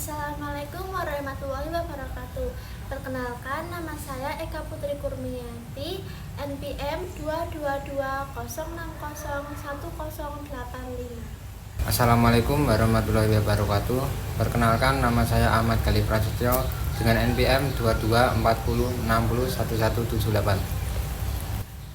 Assalamualaikum warahmatullahi wabarakatuh. Perkenalkan, nama saya Eka Putri Kurnianti, NPM 222060108. Assalamualaikum warahmatullahi wabarakatuh. Perkenalkan, nama saya Ahmad Gali Prasetyo dengan NPM 2240601178.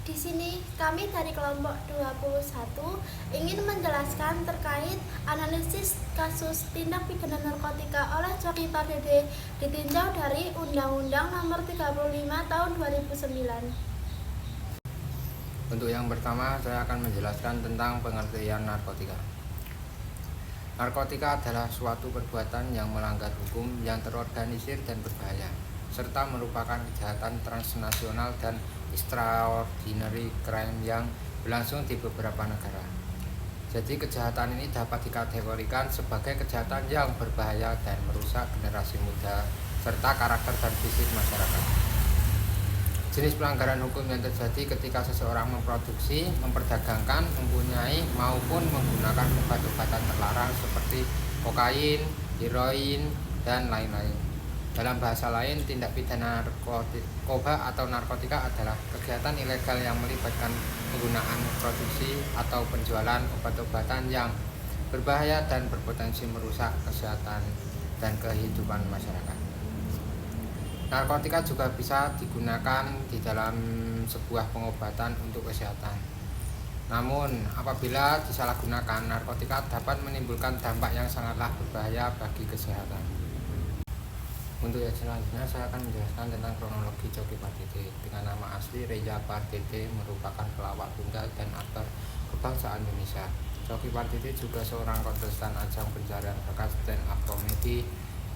Di sini kami dari kelompok 21 ingin menjelaskan terkait analisis kasus tindak pidana narkotika oleh Coki Pardede ditinjau dari Undang-Undang Nomor 35 Tahun 2009. Untuk yang pertama, saya akan menjelaskan tentang pengertian narkotika. Narkotika adalah suatu perbuatan yang melanggar hukum, yang terorganisir dan berbahaya, serta merupakan kejahatan transnasional dan extraordinary crime yang berlangsung di beberapa negara. Jadi kejahatan ini dapat dikategorikan sebagai kejahatan yang berbahaya dan merusak generasi muda serta karakter dan fisik masyarakat. Jenis pelanggaran hukum yang terjadi ketika seseorang memproduksi, memperdagangkan, mempunyai maupun menggunakan obat-obatan terlarang seperti kokain, heroin, dan lain-lain. Dalam bahasa lain, tindak pidana narkoba atau narkotika adalah kegiatan ilegal yang melibatkan penggunaan, produksi, atau penjualan obat-obatan yang berbahaya dan berpotensi merusak kesehatan dan kehidupan masyarakat. Narkotika juga bisa digunakan di dalam sebuah pengobatan untuk kesehatan. Namun, apabila disalahgunakan, narkotika dapat menimbulkan dampak yang sangatlah berbahaya bagi kesehatan. Untuk yang selanjutnya, saya akan menjelaskan tentang kronologi Coki Pardede. Dengan nama asli Reza Pardede, merupakan pelawak tunggal dan aktor kebangsaan Indonesia. Coki Pardede juga seorang kontestan ajang pencarian bakat stand up comedy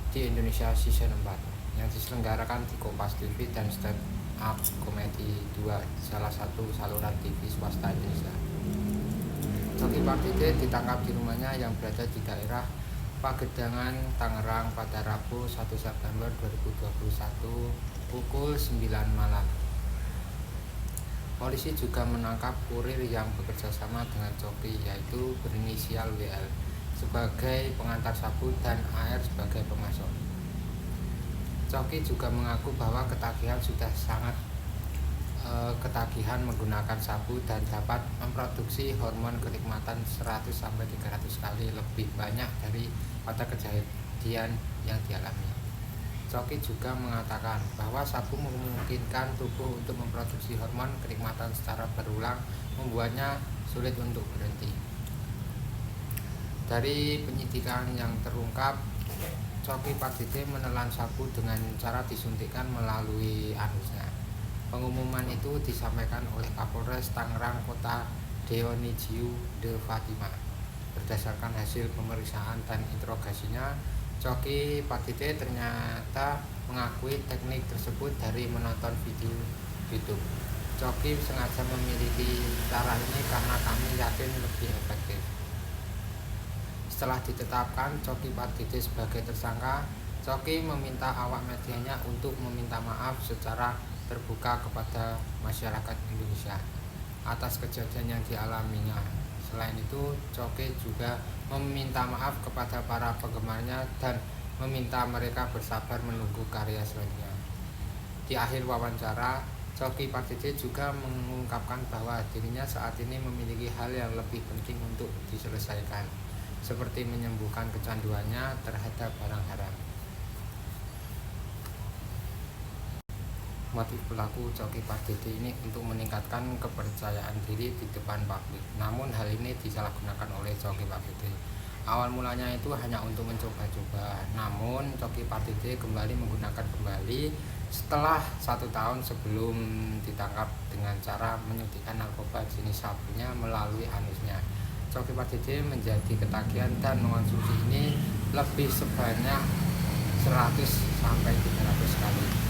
di Indonesia Season 4 yang diselenggarakan di Kompas TV dan Stand Up Comedy 2, salah satu saluran TV swasta Indonesia. Coki Pardede ditangkap di rumahnya yang berada di daerah Pagedangan, Tangerang pada Rabu 1 September 2021 pukul 9 malam. Polisi juga menangkap kurir yang bekerja sama dengan Coki, yaitu berinisial WL sebagai pengantar sabu dan AR sebagai pemasok. Coki juga mengaku bahwa ketagihan sudah sangat ketagihan menggunakan sabu dan dapat memproduksi hormon kenikmatan 100-300 kali lebih banyak dari pada kejadian yang dialami. Coki juga mengatakan bahwa sabu memungkinkan tubuh untuk memproduksi hormon kenikmatan secara berulang, membuatnya sulit untuk berhenti. Dari penyidikan yang terungkap, Coki Pardede menelan sabu dengan cara disuntikkan melalui anusnya. Pengumuman itu disampaikan oleh Kapolres Tangerang Kota Dionisiu de Fatima. Berdasarkan hasil pemeriksaan dan interogasinya, Coki Pardede ternyata mengakui teknik tersebut dari menonton video YouTube. Coki sengaja memiliki cara ini karena kami yakin lebih efektif. Setelah ditetapkan Coki Pardede sebagai tersangka, Coki meminta awak medianya untuk meminta maaf secara terbuka kepada masyarakat Indonesia atas kejadian yang dialaminya. Selain itu, Coki juga meminta maaf kepada para penggemarnya dan meminta mereka bersabar menunggu karya selanjutnya. Di akhir wawancara, Coki Pardede juga mengungkapkan bahwa dirinya saat ini memiliki hal yang lebih penting untuk diselesaikan, seperti menyembuhkan kecanduannya terhadap barang haram. Motif pelaku Coki Pardede ini untuk meningkatkan kepercayaan diri di depan publik. Namun hal ini disalahgunakan oleh Coki Pardede. Awal mulanya itu hanya untuk mencoba-coba. Namun Coki Pardede kembali menggunakan kembali setelah 1 tahun sebelum ditangkap dengan cara menyuntikkan narkoba jenis sabunya melalui anusnya. Coki Pardede menjadi ketagihan dan mengonsumsi ini lebih sebanyak 100-300 kali.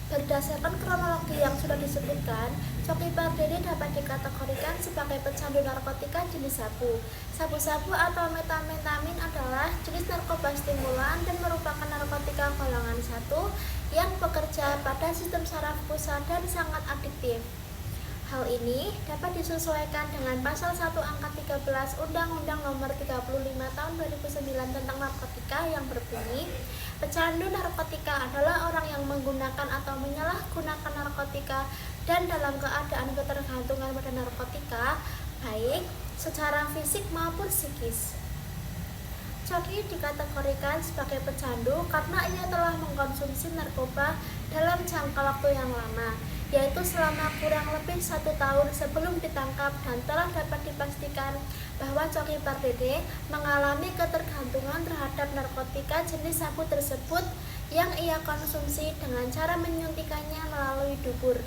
Berdasarkan kronologi yang sudah disebutkan, Coki Pardede dapat dikategorikan sebagai pecandu narkotika jenis sabu. Sabu-sabu atau metamfetamin adalah jenis narkoba stimulan dan merupakan narkotika golongan 1 yang bekerja pada sistem saraf pusat dan sangat adiktif. Hal ini dapat disesuaikan dengan pasal 1 angka 13 Undang-Undang Nomor 35 Tahun 2009 tentang narkotika yang berbunyi, pecandu narkotika adalah orang yang menggunakan atau menyalahgunakan narkotika dan dalam keadaan ketergantungan pada narkotika, baik secara fisik maupun psikis. Coki dikategorikan sebagai pecandu karena ia telah mengkonsumsi narkoba dalam jangka waktu yang lama, yaitu selama kurang lebih 1 tahun sebelum ditangkap, dan telah dapat dipastikan bahwa Coki Pardede mengalami ketergantungan terhadap narkotika jenis sabu tersebut yang ia konsumsi dengan cara menyuntikannya melalui dubur.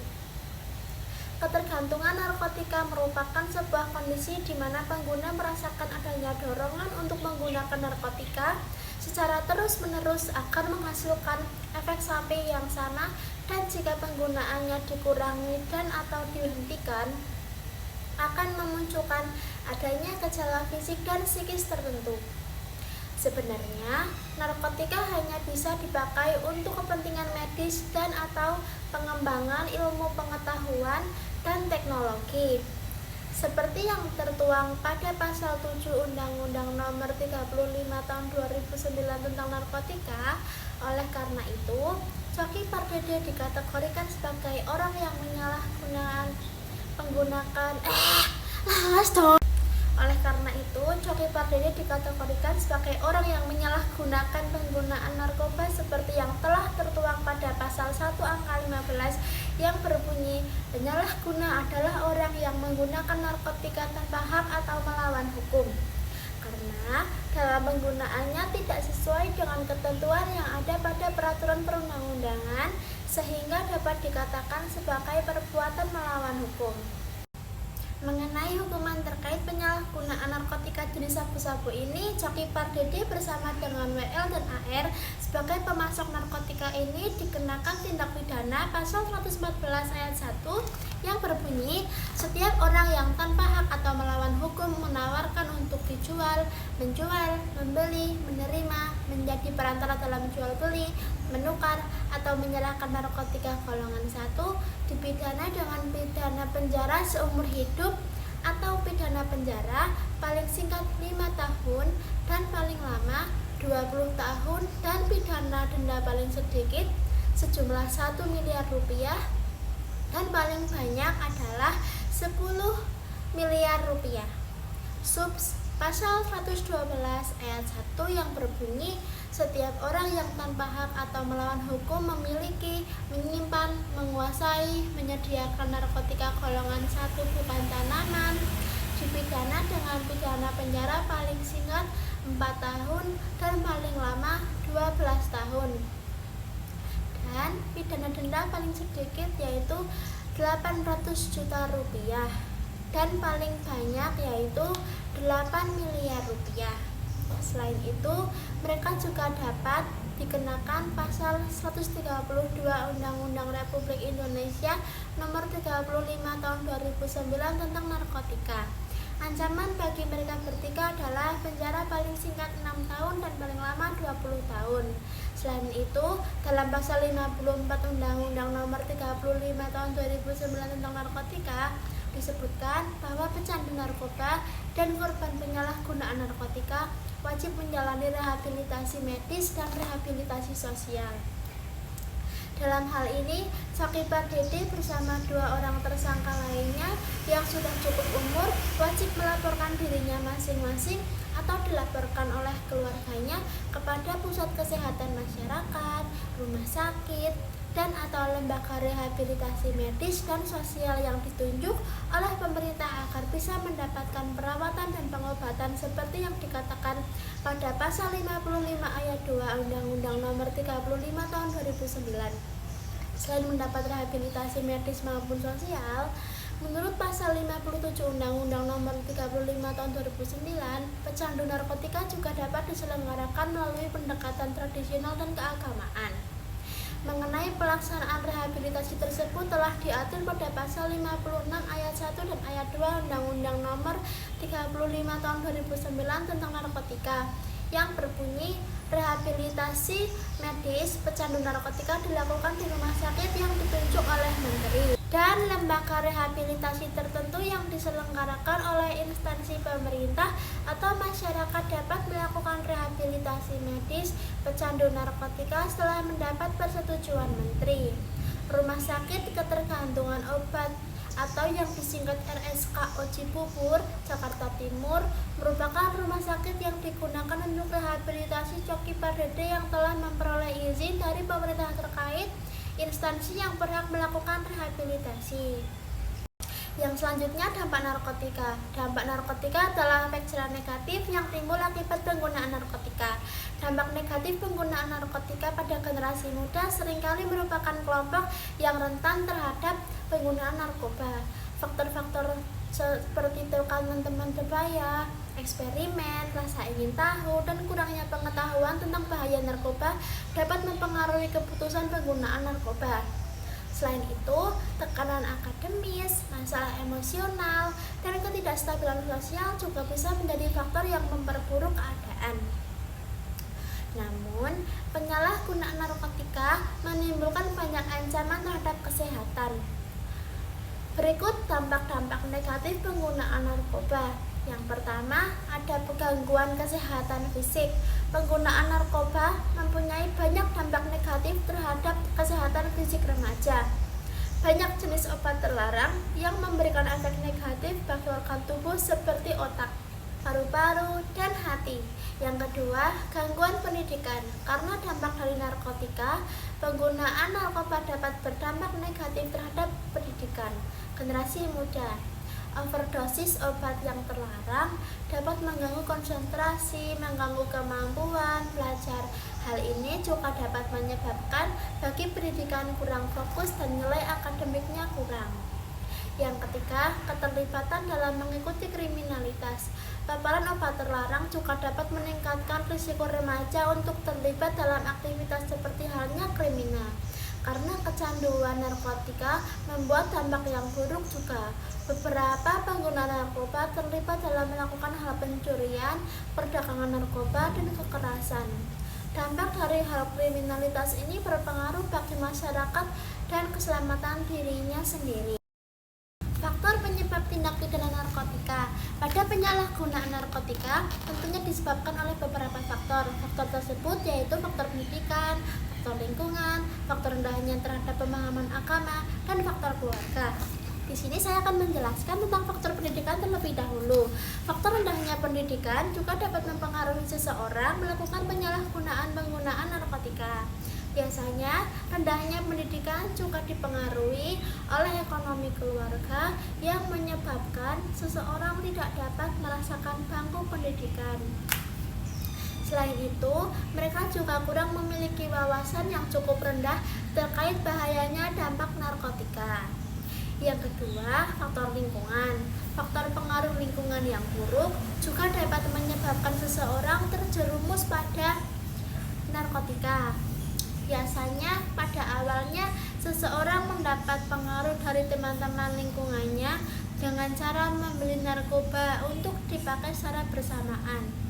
Ketergantungan narkotika merupakan sebuah kondisi di mana pengguna merasakan adanya dorongan untuk menggunakan narkotika secara terus-menerus agar menghasilkan efek samping yang sama, dan jika penggunaannya dikurangi dan atau dihentikan akan memunculkan adanya gejala fisik dan psikis tertentu. Sebenarnya, narkotika hanya bisa dipakai untuk kepentingan medis dan atau pengembangan ilmu pengetahuan dan teknologi, seperti yang tertuang pada pasal 7 Undang-Undang Nomor 35 Tahun 2009 tentang narkotika. Oleh karena itu, Coki Pardede dikategorikan sebagai orang yang Oleh karena itu, Coki Pardede dikategorikan sebagai orang yang menyalahgunakan penggunaan narkoba seperti yang telah tertuang pada pasal 1 angka 15 yang berbunyi, penyalahguna adalah orang yang menggunakan narkotika tanpa hak atau melawan hukum, karena dalam penggunaannya tidak sesuai dengan ketentuan yang ada pada peraturan perundang-undangan sehingga dapat dikatakan sebagai perbuatan melawan hukum. Mengenai hukuman terkait penyalahgunaan narkotika jenis sabu-sabu ini, Coki Pardede bersama dengan WL dan AR sebagai pemasok narkotika ini dikenakan tindak pidana pasal 114 ayat 1 yang berbunyi, setiap orang yang tanpa hak atau melawan hukum menawarkan untuk dijual, menjual, membeli, menerima, menjadi perantara dalam jual beli, menukar, atau menyerahkan narkotika golongan 1 dipidana dengan pidana penjara seumur hidup atau pidana penjara paling singkat 5 tahun dan paling lama 20 tahun dan pidana denda paling sedikit sejumlah 1 miliar rupiah dan paling banyak adalah 10 miliar rupiah. Subs pasal 112 ayat 1 yang berbunyi, setiap orang yang tanpa hak atau melawan hukum memiliki, menyimpan, menguasai, menyediakan narkotika golongan 1 bukan tanaman dipidana dengan pidana penjara paling singkat 4 tahun dan paling lama 12 tahun dan pidana denda paling sedikit yaitu 800 juta rupiah dan paling banyak yaitu 8 miliar rupiah. Selain itu, mereka juga dapat dikenakan pasal 132 Undang-Undang Republik Indonesia Nomor 35 Tahun 2009 tentang narkotika. Ancaman bagi mereka bertiga adalah penjara paling singkat 6 tahun dan paling lama 20 tahun. Selain itu, dalam pasal 54 Undang-Undang Nomor 35 Tahun 2009 tentang narkotika disebutkan bahwa pecandu narkoba dan korban penyalahgunaan narkotika wajib menjalani rehabilitasi medis dan rehabilitasi sosial. Dalam hal ini, Coki Pardede bersama 2 orang tersangka lainnya yang sudah cukup umur wajib melaporkan dirinya masing-masing atau dilaporkan oleh keluarganya kepada pusat kesehatan masyarakat, rumah sakit, dan atau lembaga rehabilitasi medis dan sosial yang ditunjuk oleh pemerintah agar bisa mendapatkan perawatan dan pengobatan seperti yang dikatakan pada pasal 55 ayat 2 Undang-Undang Nomor 35 Tahun 2009. Selain mendapat rehabilitasi medis maupun sosial, menurut pasal 57 Undang-Undang Nomor 35 Tahun 2009, pecandu narkotika juga dapat diselenggarakan melalui pendekatan tradisional dan keagamaan. Mengenai pelaksanaan rehabilitasi tersebut telah diatur pada pasal 56 ayat 1 dan ayat 2 Undang-Undang Nomor 35 Tahun 2009 tentang narkotika yang berbunyi, rehabilitasi medis pecandu narkotika dilakukan di rumah sakit yang ditunjuk oleh Menteri. dan lembaga rehabilitasi tertentu yang diselenggarakan oleh instansi pemerintah atau masyarakat dapat melakukan rehabilitasi medis pecandu narkotika setelah mendapat persetujuan menteri. Rumah sakit ketergantungan obat atau yang disingkat RSKO Cibubur, Jakarta Timur merupakan rumah sakit yang digunakan untuk rehabilitasi Coki Pardede yang telah memperoleh izin dari pemerintah terkait instansi yang berhak melakukan rehabilitasi. Yang selanjutnya, dampak narkotika. Dampak narkotika adalah efek jerah negatif yang timbul akibat penggunaan narkotika. Dampak negatif penggunaan narkotika pada generasi muda seringkali merupakan kelompok yang rentan terhadap penggunaan narkoba. Faktor-faktor seperti teman-teman berbahaya, eksperimen, rasa ingin tahu, dan kurangnya pengetahuan tentang bahaya narkoba dapat mempengaruhi keputusan penggunaan narkoba. Selain itu, tekanan akademis, masalah emosional, dan ketidakstabilan sosial juga bisa menjadi faktor yang memperburuk keadaan. Namun, penyalahgunaan narkotika menimbulkan banyak ancaman terhadap kesehatan. Berikut dampak-dampak negatif penggunaan narkoba. Yang pertama, ada gangguan kesehatan fisik. Penggunaan narkoba mempunyai banyak dampak negatif terhadap kesehatan fisik remaja. Banyak jenis obat terlarang yang memberikan efek negatif bagi organ tubuh seperti otak, paru-paru, dan hati. Yang kedua, gangguan pendidikan. Karena dampak dari narkotika, penggunaan narkoba dapat berdampak negatif terhadap pendidikan generasi muda. Overdosis obat yang terlarang dapat mengganggu konsentrasi, mengganggu kemampuan belajar. Hal ini juga dapat menyebabkan bagi pendidikan kurang fokus dan nilai akademiknya kurang. Yang ketiga, keterlibatan dalam mengikuti kriminalitas. Paparan obat terlarang juga dapat meningkatkan risiko remaja untuk terlibat dalam aktivitas seperti halnya kriminal. Karena kecanduan narkotika membuat dampak yang buruk juga. Beberapa pengguna narkoba terlibat dalam melakukan hal pencurian, perdagangan narkoba, dan kekerasan. Dampak dari hal kriminalitas ini berpengaruh bagi masyarakat dan keselamatan dirinya sendiri. Faktor penyebab tindak pidana narkotika. Pada penyalahgunaan narkotika tentunya disebabkan oleh beberapa faktor. Faktor tersebut yaitu faktor pendidikan, faktor lingkungan, faktor rendahnya terhadap pemahaman agama, dan faktor keluarga. Di sini saya akan menjelaskan tentang faktor pendidikan terlebih dahulu. Faktor rendahnya pendidikan juga dapat mempengaruhi seseorang melakukan penyalahgunaan penggunaan narkotika. Biasanya, rendahnya pendidikan juga dipengaruhi oleh ekonomi keluarga yang menyebabkan seseorang tidak dapat merasakan bangku pendidikan. Selain itu, mereka juga kurang memiliki wawasan yang cukup rendah terkait bahayanya dampak narkotika. Yang kedua, faktor lingkungan. Faktor pengaruh lingkungan yang buruk juga dapat menyebabkan seseorang terjerumus pada narkotika. Biasanya pada awalnya seseorang mendapat pengaruh dari teman-teman lingkungannya dengan cara membeli narkoba untuk dipakai secara bersamaan.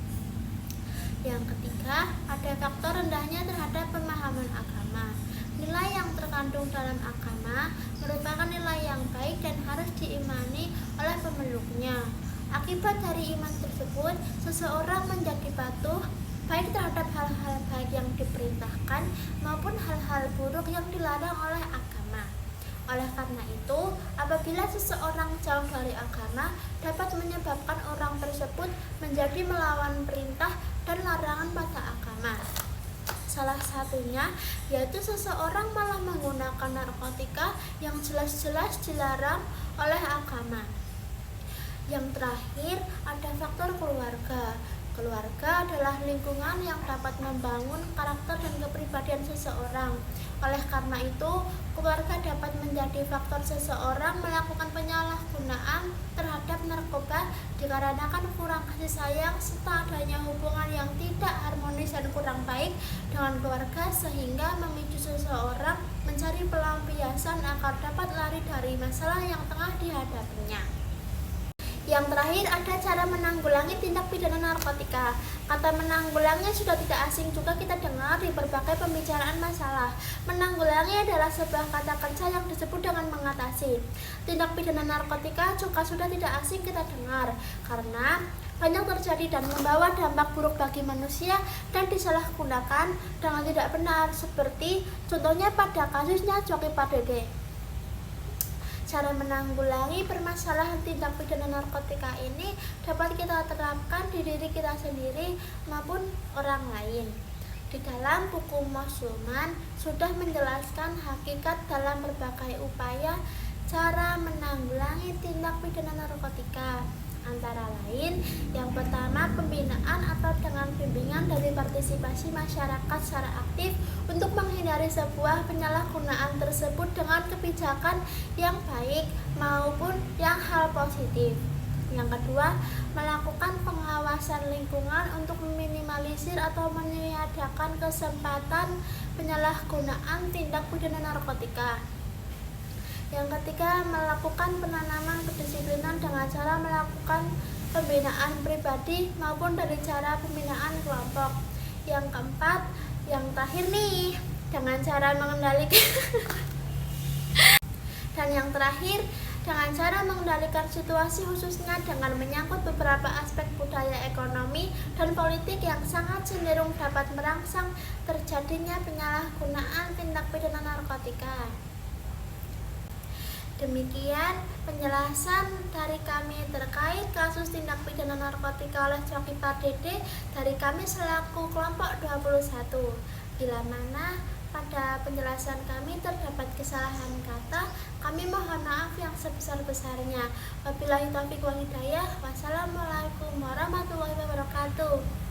Yang ketiga, ada faktor rendahnya terhadap pemahaman agama. Nilai yang terkandung dalam agama merupakan nilai yang baik dan harus diimani oleh pemeluknya. Akibat dari iman tersebut, seseorang menjadi patuh baik terhadap hal-hal baik yang diperintahkan maupun hal-hal buruk yang dilarang oleh agama. Oleh karena itu, apabila seseorang jauh dari agama, dapat menyebabkan orang tersebut menjadi melawan perintah dan larangan pada agama. Salah satunya yaitu seseorang malah menggunakan narkotika yang jelas-jelas dilarang oleh agama. Yang terakhir, ada faktor keluarga. Keluarga adalah lingkungan yang dapat membangun karakter dan kepribadian seseorang. Oleh karena itu, keluarga dapat menjadi faktor seseorang melakukan penyalahgunaan terhadap narkoba dikarenakan kurang kasih sayang serta adanya hubungan yang tidak harmonis dan kurang baik dengan keluarga sehingga memicu seseorang mencari pelampiasan agar dapat lari dari masalah yang tengah dihadapinya. Yang terakhir ada cara menanggulangi tindak pidana narkotika. Kata menanggulangi sudah tidak asing juga kita dengar di berbagai pembicaraan masalah. Menanggulangi adalah sebuah kata kerja yang disebut dengan mengatasi. Tindak pidana narkotika juga sudah tidak asing kita dengar karena banyak terjadi dan membawa dampak buruk bagi manusia dan disalahgunakan dengan tidak benar, seperti contohnya pada kasusnya Coki Pardede. Cara menanggulangi permasalahan tindak pidana narkotika ini dapat kita terapkan di diri kita sendiri maupun orang lain. Di dalam buku Mosulman sudah menjelaskan hakikat dalam berbagai upaya cara menanggulangi tindak pidana narkotika. Antara lain, yang pertama pembinaan atau dengan bimbingan dari partisipasi masyarakat secara aktif untuk menghindari sebuah penyalahgunaan tersebut dengan kebijakan yang baik maupun yang hal positif. Yang kedua, melakukan pengawasan lingkungan untuk meminimalisir atau meniadakan kesempatan penyalahgunaan tindak pidana narkotika. Yang ketiga, melakukan penanaman kedisiplinan dengan cara melakukan pembinaan pribadi maupun dari cara pembinaan kelompok. Yang keempat, yang terakhir nih, dengan cara mengendalikan dan yang terakhir, dengan cara mengendalikan situasi khususnya dengan menyangkut beberapa aspek budaya, ekonomi, dan politik yang sangat cenderung dapat merangsang terjadinya penyalahgunaan tindak pidana narkotika. Demikian penjelasan dari kami terkait kasus tindak pidana narkotika oleh Coki Pardede dari kami selaku kelompok 21. Bila mana pada penjelasan kami terdapat kesalahan kata, kami mohon maaf yang sebesar-besarnya. Wabillahi taufiq wal hidayah. Wassalamualaikum warahmatullahi wabarakatuh.